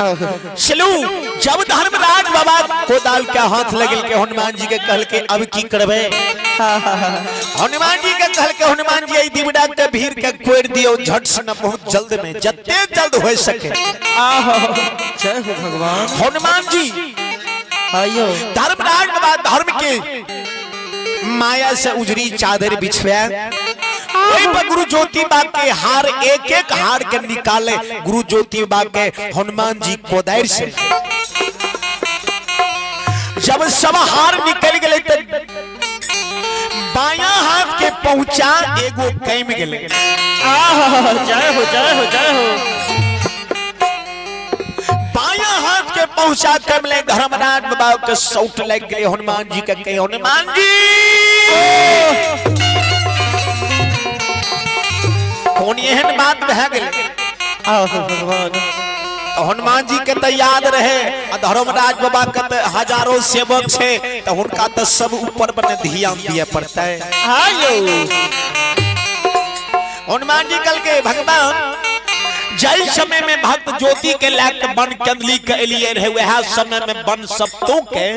चलू जब धर्मराज बाबा कोदाल के हाथ लगल के हनुमान जी के कहल के अब की करबे। हनुमान जी के कहल के हनुमान जी दिवड़ा के भीड़ के कोड़ दियो झट से न बहुत जल्द में जत्ते जल्द हो सके। जय हो भगवान। हनुमान जी आयो धर्मराज बाबा धर्म के माया से उजरी चादर बिछवा वही पर गुरु ज्योतिबा के हार एक एक हार के निकाले गुरु ज्योतिबा के हनुमान जी कोदार से जब सब हार निकल गए तो बायां हाथ के पहुंचा एगो कैम गए। जय हो जय हो जय हो। बायां हाथ के पहुंचा कर ले धर्मराज बाबा के सौट लग गए हनुमान जी के कहे हनुमान जी कौन एहन बात बह गए। भगवान हनुमान जी के तो याद रहे धर्मराज बाबा के तो हजारों सेवक छे तो उनका तो सब ऊपर बने ध्यान दिए पड़ता है। हनुमान जी कल के भगवान जय समय में भक्त ज्योति के लाख बन कंदली के लिए रहे वह समय में बन सप्तों के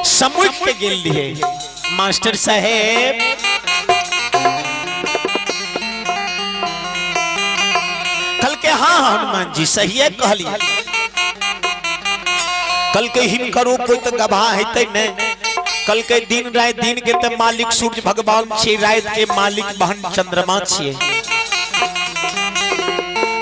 समुख के गिल लिए मास्टर साहेब कल के। हाँ हनुमान जी सही है कहली कल के हिनकरो कोई तो गवाह है न कल के दिन रात दिन के तो मालिक सूर्य भगवान छे रात के मालिक बहन चंद्रमा छे।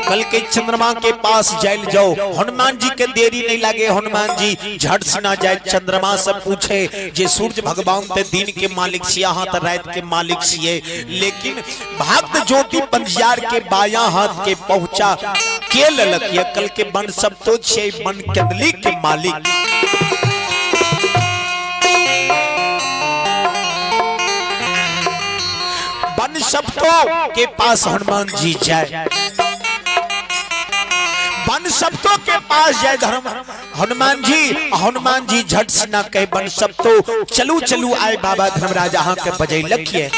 कल के चंद्रमा के पास जाइल जाओ हनुमान जी के देरी नहीं लगे हनुमान जी झट से ना जाए चंद्रमा से पूछे जे सूर्य भगवान ते दिन के मालिक छिया हां त रात के मालिक छिए लेकिन भक्त ज्योति पंजियार के बायां हाथ के पहुंचा के ललक ये कल के बन सब तो छे बन कंदली के मालिक। बन सब तो के पास हनुमान जी जाए बन सप्तो के पास जाए धर्म हनुमान जी झट से ना कहे बन सप्तो चलू चलू आए बाबा धर्मराज हाँ के बजै लखिए।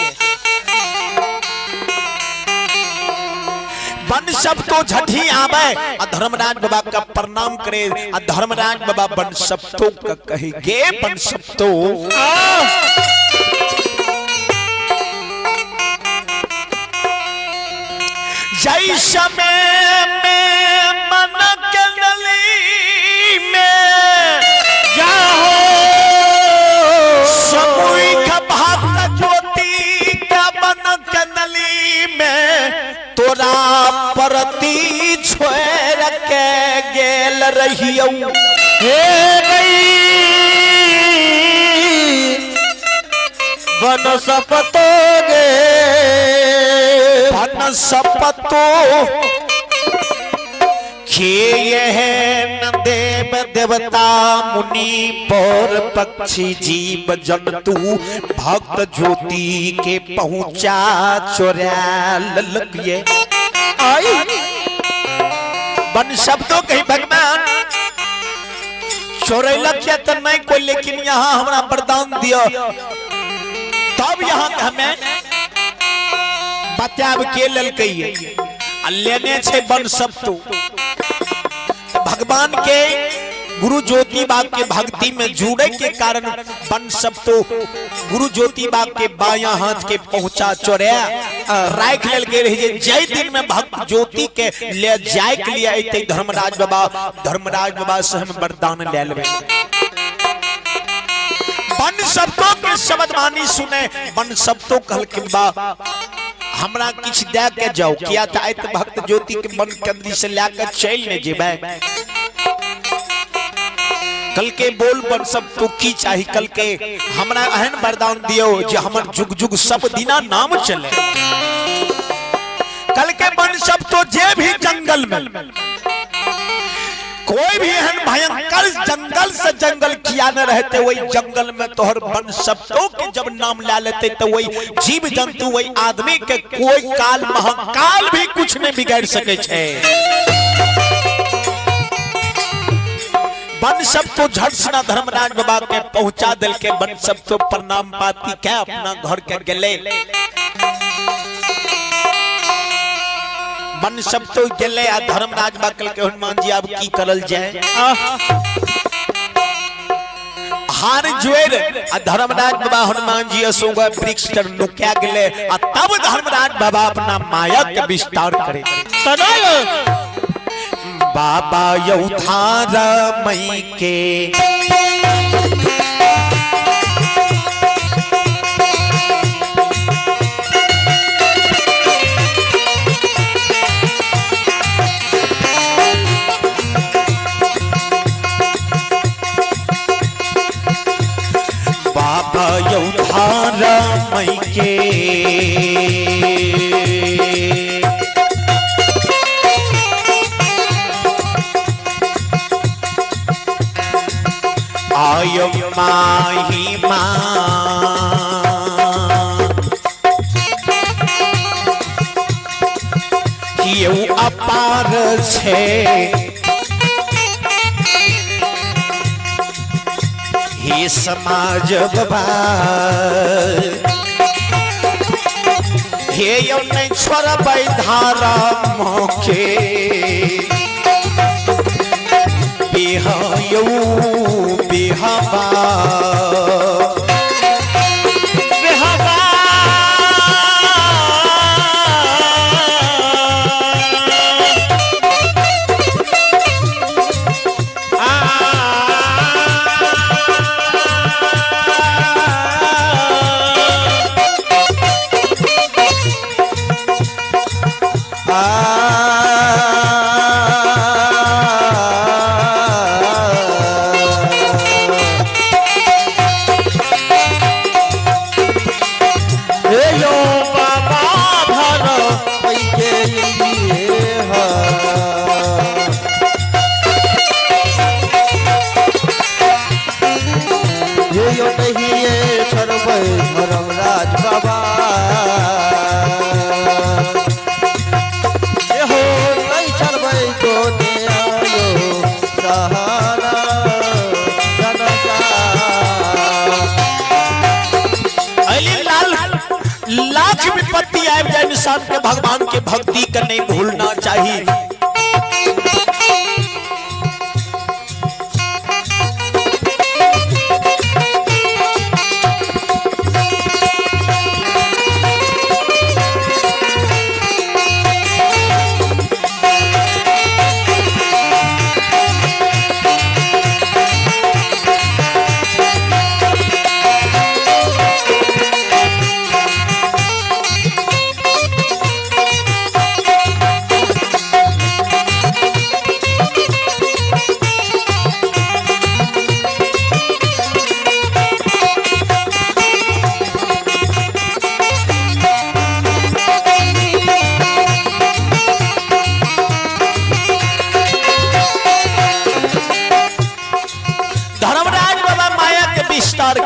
बन सप्तो झटी आवे धर्मराज बाबा का प्रणाम करे धर्मराज बाबा बन सप्तो का कहे गे बन सप्तो जय समय में मन कंदली में जाओ समूहिक भक्त ज्योति का मन कंदली में तोरा परती छोड़ के गेल रहियो हे गई बन सपतो गे बन सपतो खेये देव देवता मुनि पर पक्षी जीव जंतु भक्त ज्योति के पहुंचा चोरा ललकिए। बन शब्दों कही भगवान चोरे लक्ष्य तो नहीं कोई लेकिन यहाँ हमारा वरदान दियो तब यहाँ हमें बचाव के ललकइए लेने छे बन सप्तो भगवान के गुरु ज्योतिबा के भक्ति में जुड़े के कारण बन सप्तो गुरु ज्योतिबा के बायां हाथ के पहुंचा चोरया राख लेल के रही जय दिन में भक्त ज्योति के ले जाए के लिए आते धर्मराज बाबा से हम वरदान ले लेबे। बन सप्तो के शब्द वाणी सुने बन सप्तो कहल के बा हमरा किछ दे के जाओ किया था आयत भक्त ज्योति के मन कंदली से लेकर चल ने जेबे। कल के बोल बन सब तो की चाही कल के हमरा एहन वरदान दियो जे हमर जुग जुग सब दिना नाम चले। कल के बन सब तो जे भी जंगल में कोई भी एहन भयंकर जंगल से जंगल किया न रहते वही जंगल में तोहर बन सप्तो के जब नाम ला लेते तो वही जीव जंतु वही आदमी के कोई काल महाकाल भी कुछ नहीं बिगाड़ सके छे। बन सप्तो झट से धर्मराज बाबा के पहुंचा दिल के बन सप्तो प्रणाम पाती क्या अपना घर के गले। मन सब तो गेले आ धर्मराज बाकल के हनुमान जी अब की करल जाए हार जोर आ धर्मराज बाबा हनुमान जी असोग वृक्ष तर नुक्या गेले आ तब धर्मराज बाबा अपना माया के विस्तार करे बाबा यौधारा मई के बाबा यौधारा मई के आय माही केउ अपार छे हे समाज बाबा हे यौ नहीं छोड़बै धारा मोखे बिहायौ बिहावा धर्मराज बाबा हो नहीं छड़बै तो सहारा लाख विपत्ति आए जाए इंसान के भगवान के भक्ति का नहीं भूलना चाहिए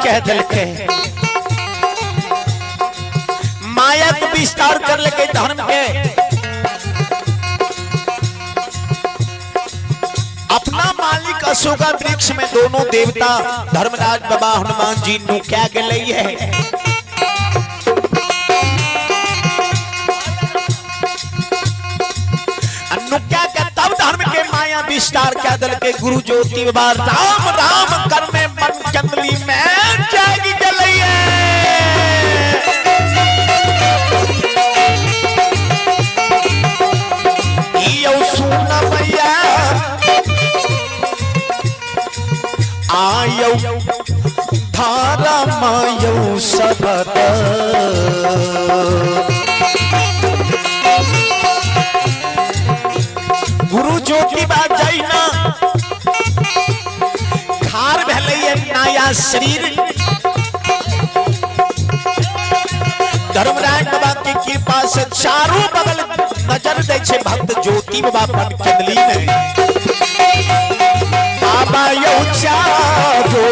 कह दिलके माया को विस्तार कर लेके धर्म के अपना मालिक अशोका वृक्ष में दोनों देवता धर्मराज बाबा हनुमान जी नु क्या गले है अनुक्या के तब धर्म के माया विस्तार क्या दल के गुरु ज्योति बाबा राम राम करने मन चंदली में जागी जलइए यो सुन भैया आयो धारा मायो सबद गुरु ज्योति बात जाई ना खार भले नया शरीर धर्मराज बाबा की कृपा से चारों बगल नजर दे छे भक्त ज्योति बाबा पन चंदली में बाबा यो चारो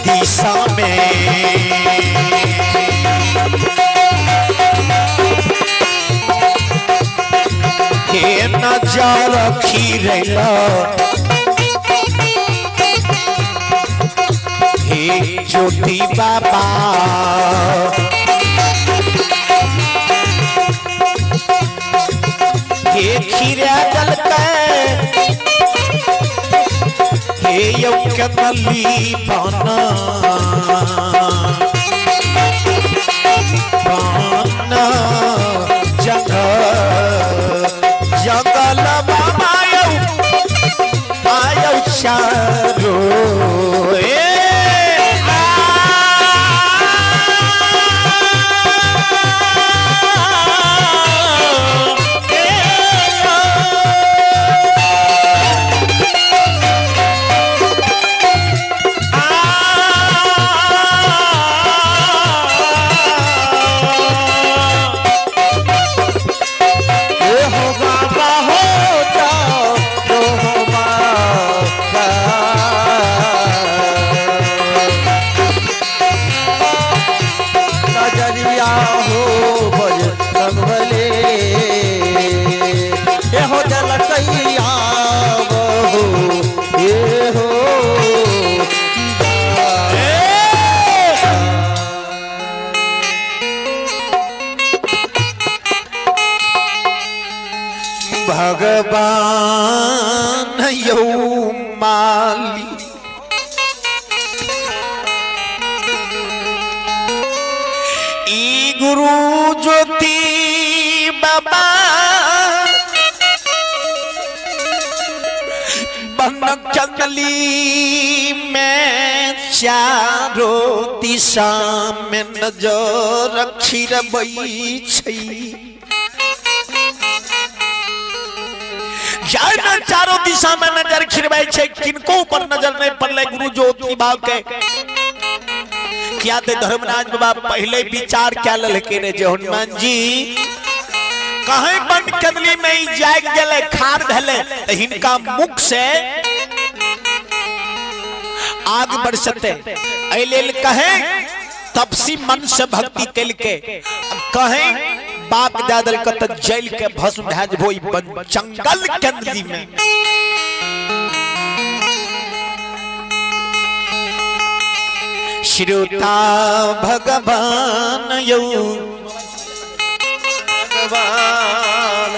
दिशा में नजर खीरेला हे ज्योति बाबा हे खीरा जल के हे यौ कनली पाना पाना जंगल बाबा आयो चारो भगवान यौ माली ई गुरु ज्योति बाबा बन चंदली में चारों दिशा में नजर रखी रबई छै चारों दिशा में नजर खिरवाई छे किनको ऊपर नजर नहीं पड़ले गुरु ज्योति बाब के क्या दे धर्मराज बाबा पहले विचार क्या ललके रे जे हनुमान जी कहीं बन कदली में ही जाग गेले खार धले तो हिनका मुख से आग बरसते ऐलेल कहे तपसी मन से भक्ति कैल के कहे बाप दादल कत जैल के भस्म भेज भोई जंगल कंदली में श्रोता भगवान यौ भगवान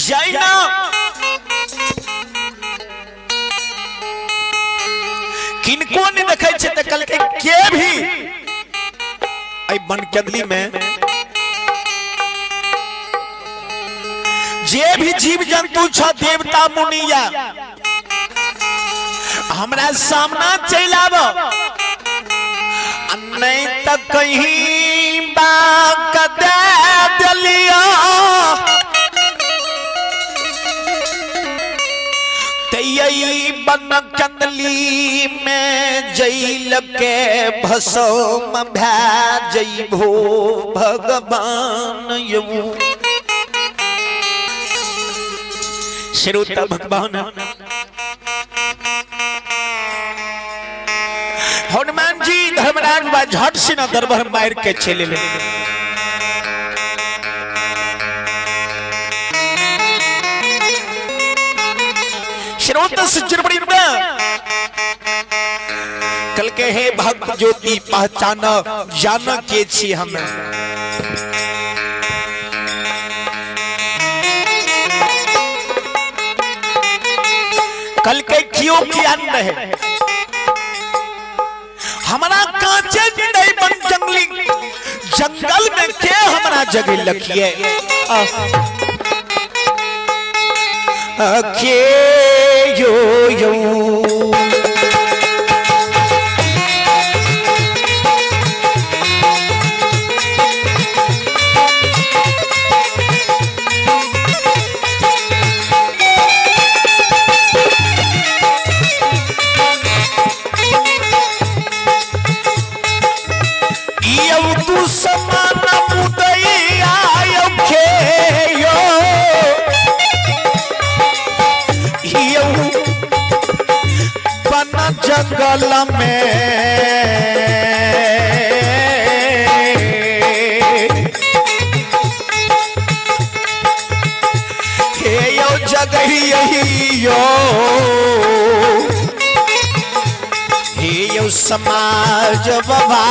जैना किनको नहीं देखे छे त कल के भी बन कंदली में जे भी जीव जंतु छ देवता मुनिया हमरा सामना चल आब नहीं तो कहीं बाग दे दिलिया बन कंदली में जैल के भसम भो भगवान यौ श्रोता भगवान हनुमान जी धर्मराज बा झट से न दरबार मार के चले ले श्रोता सज्जन कल के हे भक्त ज्योति पहचान जान के छी हम कल के क्यों ज्ञान रहे हमारा कांचे नहीं बन जंगली जंगल में के हमारा जगह लखिए के यो यो जंगल में हे यो जगह यही यो हे यो समाज बाबा